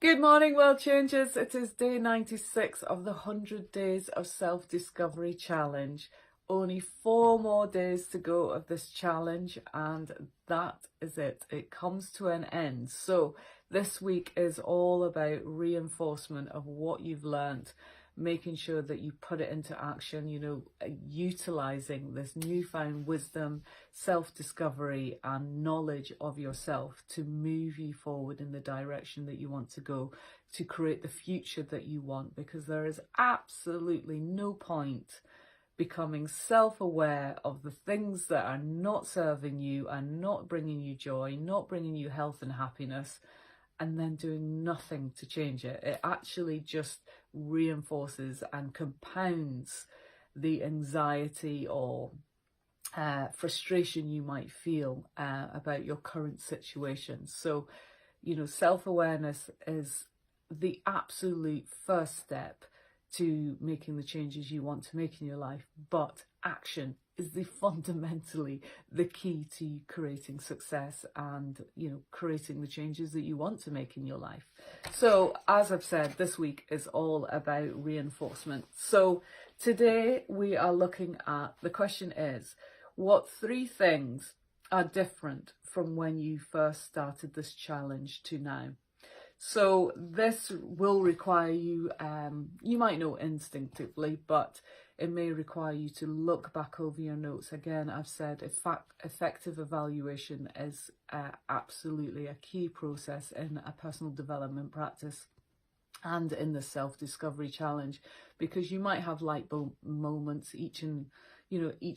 Good morning, World Changers. It is day 96 of the 100 Days of Self-Discovery Challenge. Only 4 more days to go of this challenge, and that is it. It comes to an end. So this week is all about reinforcement of what you've learnt, making sure that you put it into action, utilizing this newfound wisdom, self-discovery and knowledge of yourself to move you forward in the direction that you want to go, to create the future that you want, because there is absolutely no point becoming self-aware of the things that are not serving you and not bringing you joy, not bringing you health and happiness, and then doing nothing to change it. It actually just reinforces and compounds the anxiety or frustration you might feel about your current situation. So, self-awareness is the absolute first step to making the changes you want to make in your life, but action is fundamentally the key to creating success and creating the changes that you want to make in your life. So as I've said, this week is all about reinforcement. So today we are looking at, the question is, what 3 things are different from when you first started this challenge to now? So this will require you, you might know instinctively, but it may require you to look back over your notes. Again, I've said effective evaluation is absolutely a key process in a personal development practice and in the self-discovery challenge, because you might have light bulb moments each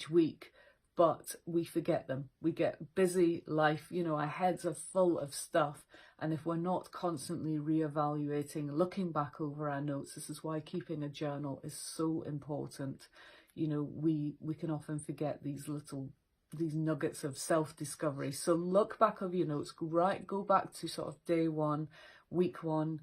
week, but we forget them. We get busy, life, our heads are full of stuff. And if we're not constantly reevaluating, looking back over our notes, this is why keeping a journal is so important. We can often forget these nuggets of self-discovery. So look back over your notes, go back to sort of day 1, week 1,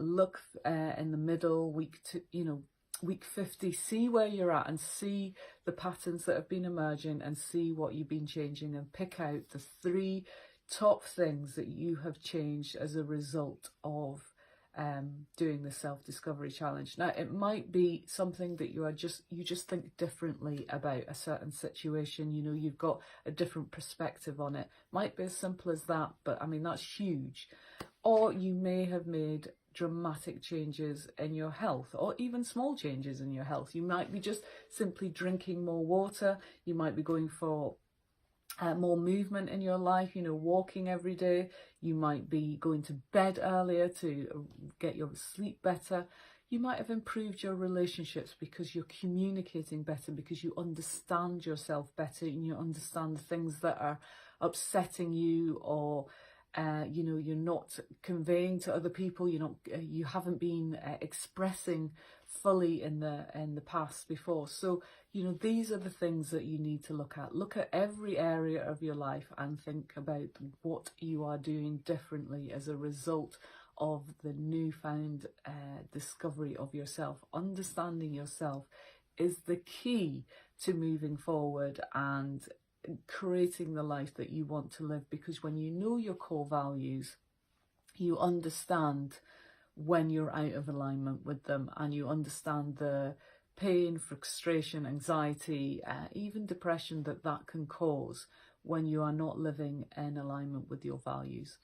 look in the middle, week 2, week 50, see where you're at and see the patterns that have been emerging and see what you've been changing, and pick out the 3 top things that you have changed as a result of doing the self-discovery challenge. Now, it might be something that you just think differently about a certain situation. You've got a different perspective on it. Might be as simple as that, but I mean, that's huge. Or you may have made dramatic changes in your health, or even small changes in your health. You might be just simply drinking more water. You might be going for more movement in your life, walking every day. You might be going to bed earlier to get your sleep better. You might have improved your relationships because you're communicating better, because you understand yourself better and you understand the things that are upsetting you, or you're not conveying to other people. You haven't been expressing fully in the past before. So these are the things that you need to look at. Look at every area of your life and think about what you are doing differently as a result of the newfound discovery of yourself. Understanding yourself is the key to moving forward and creating the life that you want to live, because when you know your core values, you understand when you're out of alignment with them, and you understand the pain, frustration, anxiety, even depression that can cause when you are not living in alignment with your values.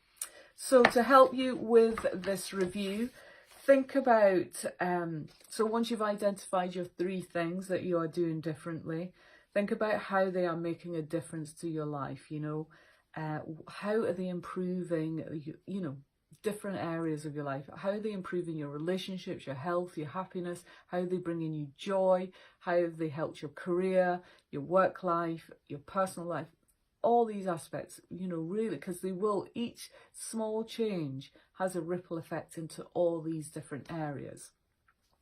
So to help you with this review, think about, so once you've identified your 3 things that you are doing differently, think about how they are making a difference to your life. How are they improving, different areas of your life? How are they improving your relationships, your health, your happiness? How are they bringing you joy? How have they helped your career, your work life, your personal life? All these aspects, really, because each small change has a ripple effect into all these different areas.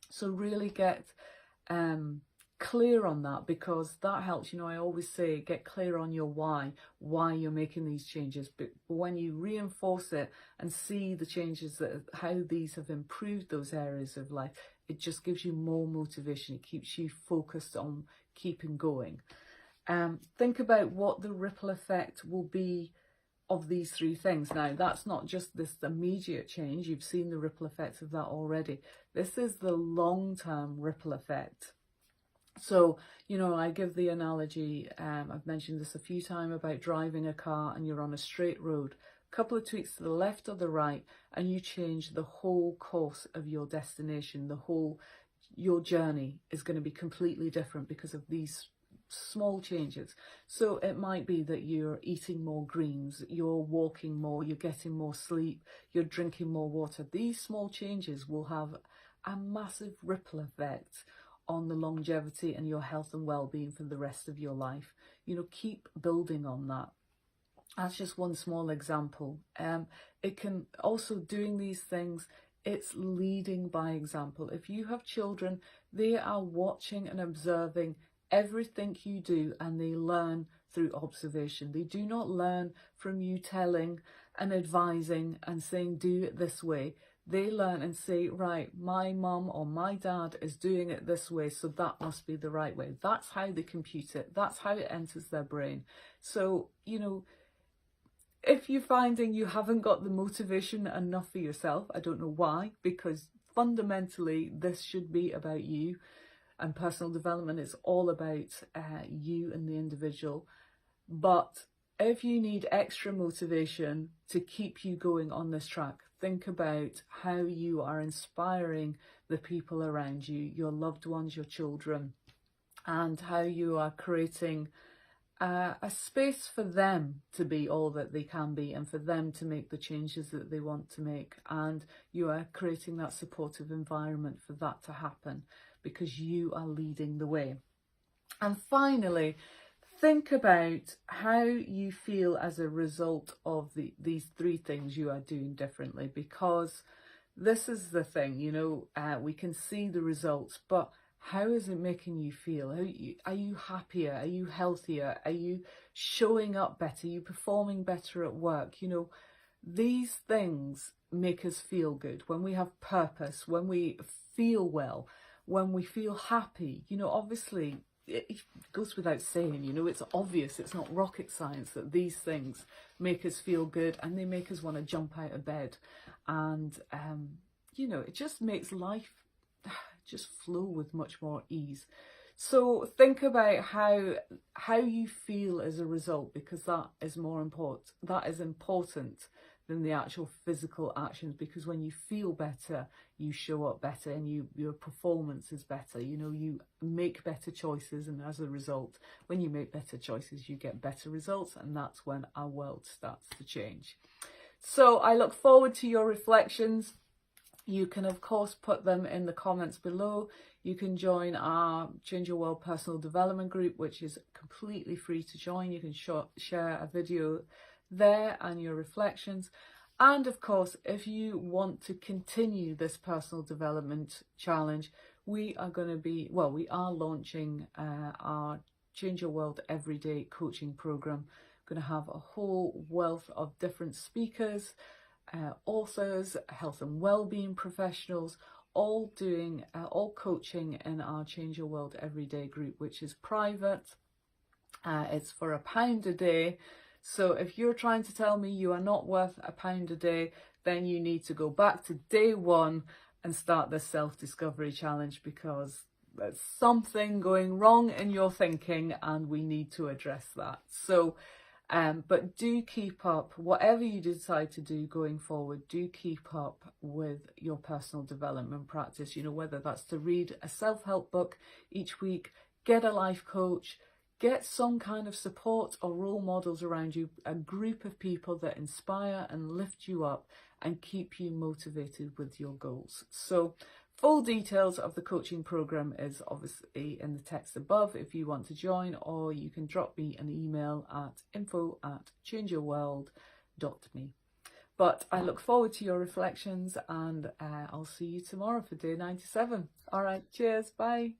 So really get clear on that, because that helps. I always say, get clear on your why you're making these changes. But when you reinforce it and see the changes, how these have improved those areas of life, it just gives you more motivation. It keeps you focused on keeping going. Think about what the ripple effect will be of these three things. Now, that's not just this immediate change. You've seen the ripple effects of that already. This is the long-term ripple effect. So, you know, I give the analogy, I've mentioned this a few times, about driving a car and you're on a straight road. A couple of tweaks to the left or the right and you change the whole course of your destination. Your journey is going to be completely different because of these small changes. So it might be that you're eating more greens, you're walking more, you're getting more sleep, you're drinking more water. These small changes will have a massive ripple effect on the longevity and your health and well-being for the rest of your life. You know, keep building on that. That's just one small example. It can also, doing these things, it's leading by example. If you have children, they are watching and observing everything you do and they learn through observation. They do not learn from you telling and advising and saying, do it this way. They learn and say, right, my mum or my dad is doing it this way, so that must be the right way. That's how they compute it. That's how it enters their brain. So, you know, if you're finding you haven't got the motivation enough for yourself, I don't know why, because fundamentally this should be about you, and personal development is all about you and the individual. But if you need extra motivation to keep you going on this track, think about how you are inspiring the people around you, your loved ones, your children, and how you are creating a space for them to be all that they can be and for them to make the changes that they want to make. And you are creating that supportive environment for that to happen because you are leading the way. And finally, think about how you feel as a result of these three things you are doing differently, because this is the thing, you know, we can see the results, but how is it making you feel? Are you happier? Are you healthier? Are you showing up better? Are you performing better at work? You know, these things make us feel good. When we have purpose, when we feel well, when we feel happy, you know, obviously it goes without saying, you know, it's obvious, it's not rocket science that these things make us feel good and they make us want to jump out of bed. And, you know, it just makes life just flow with much more ease. So think about how you feel as a result, because that is more important. That is important than the actual physical actions, because when you feel better, you show up better and your performance is better. You know, you make better choices, and as a result, when you make better choices, you get better results, and that's when our world starts to change. So I look forward to your reflections. You can, of course, put them in the comments below. You can join our Change Your World Personal Development group, which is completely free to join. You can share a video there and your reflections. And of course, if you want to continue this personal development challenge, we are launching our Change Your World Everyday coaching program. We're going to have a whole wealth of different speakers, authors, health and well-being professionals, all coaching in our Change Your World Everyday group, which is private. It's for £1 a day. So if you're trying to tell me you are not worth £1 a day, then you need to go back to day one and start this self-discovery challenge, because there's something going wrong in your thinking and we need to address that. So but do keep up, whatever you decide to do going forward, do keep up with your personal development practice. You know, whether that's to read a self-help book each week, get a life coach, get some kind of support or role models around you, a group of people that inspire and lift you up and keep you motivated with your goals. So full details of the coaching program is obviously in the text above if you want to join, or you can drop me an email at info@changeyourworld.me. But I look forward to your reflections, and I'll see you tomorrow for day 97. All right, cheers, bye.